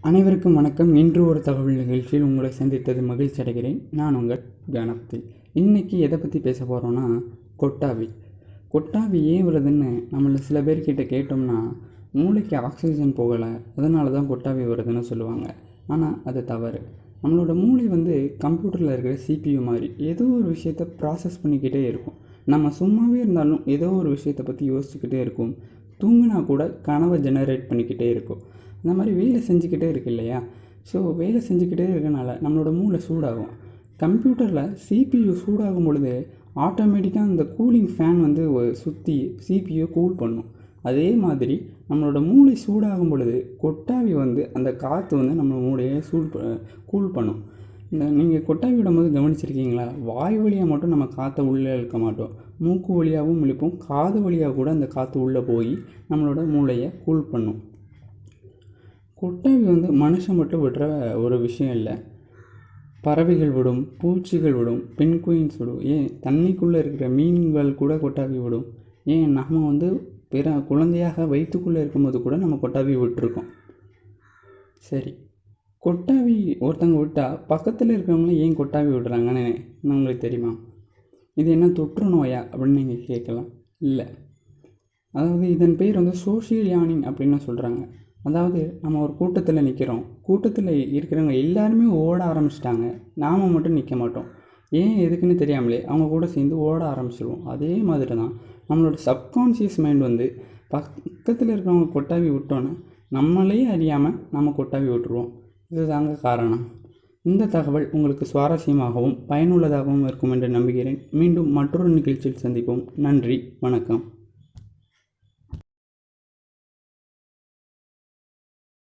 அனைவருக்கும் வணக்கம். இன்று ஒரு தகவல் நிகழ்ச்சியில் உங்களை சந்தித்தது மகிழ்ச்சி அடைகிறேன். நான் உங்கள் கணபதி. இன்றைக்கி எதை பற்றி பேச போகிறோன்னா, கொட்டாவி. கொட்டாவி ஏன் வருதுன்னு நம்மள சில பேர்கிட்ட கேட்டோம்னா, மூளைக்கு ஆக்சிஜன் போகலை, அதனால தான் கொட்டாவி வருதுன்னு சொல்லுவாங்க. ஆனால் அது தவறு. நம்மளோட மூளை கம்ப்யூட்டரில் இருக்கிற சிபியு மாதிரி ஏதோ ஒரு விஷயத்தை ப்ராசஸ் பண்ணிக்கிட்டே இருக்கும். நம்ம சும்மாவே இருந்தாலும் ஏதோ ஒரு விஷயத்தை பற்றி யோசிச்சுக்கிட்டே இருக்கும். தூங்கினா கூட கனவை ஜெனரேட் பண்ணிக்கிட்டே இருக்கும். இந்த மாதிரி வேலை செஞ்சுக்கிட்டே இருக்கு இல்லையா? ஸோ வேலை செஞ்சுக்கிட்டே இருக்கனால நம்மளோட மூளை சூடாகும். கம்ப்யூட்டரில் சிபியு சூடாகும் பொழுது ஆட்டோமேட்டிக்காக அந்த கூலிங் ஃபேன் சுற்றி சிபியு கூல் பண்ணும். அதே மாதிரி நம்மளோட மூளை சூடாகும் பொழுது கொட்டாவி அந்த காற்று நம்ம மூளையை கூல் பண்ணும். நீங்கள் கொட்டாவி விடும்போது கவனிச்சிருக்கீங்களா? வாய் வழியாக மட்டும் நம்ம காற்றை உள்ளே இழுக்க மாட்டோம், மூக்கு வழியாகவும் இழுப்போம், காது வழியாக கூட அந்த காற்று உள்ளே போய் நம்மளோட மூளையை கூல் பண்ணும். கொட்டாவி மனுஷன் மட்டும் விடுற ஒரு விஷயம் இல்லை. பறவைகள் விடும், பூச்சிகள் விடும், பென்குயின்ஸ் விடும், ஏன் தண்ணிக்குள்ளே இருக்கிற மீன்கள் கூட கொட்டாவி விடும். ஏன் நம்ம பிற குழந்தையாக வயிற்றுக்குள்ளே இருக்கும்போது கூட நம்ம கொட்டாவி விட்டுருக்கோம். சரி, கொட்டாவி ஒருத்தவங்க விட்டால் பக்கத்தில் இருக்கிறவங்களும் ஏன் கொட்டாவி விடுறாங்கன்னு உங்களுக்கு தெரியுமா? இது என்ன தொற்று நோயா அப்படின்னு நீங்கள் கேட்கலாம். இல்லை, அதாவது இதன் பேர் சோஷியல் யானிங் அப்படின்னு சொல்கிறாங்க. அதாவது நம்ம ஒரு கூட்டத்தில் நிற்கிறோம், கூட்டத்தில் இருக்கிறவங்க எல்லாருமே ஓட ஆரம்பிச்சிட்டாங்க, நாம் மட்டும் நிற்க மாட்டோம். ஏன் எதுக்குன்னு தெரியாமலே அவங்க கூட சேர்ந்து ஓட ஆரம்பிச்சிடுவோம். அதே மாதிரி தான் நம்மளோட சப்கான்ஷியஸ் மைண்ட் பக்கத்தில் இருக்கிறவங்க கொட்டாவி விட்டோன்னே நம்மளே அறியாமல் நம்ம கொட்டாவி விட்டுருவோம். இதுதாங்க காரணம். இந்த தகவல் உங்களுக்கு சுவாரஸ்யமாகவும் பயனுள்ளதாகவும் இருக்கும் என்று நம்புகிறேன். மீண்டும் மற்றொரு நிகழ்ச்சியில் சந்திப்போம். நன்றி, வணக்கம்.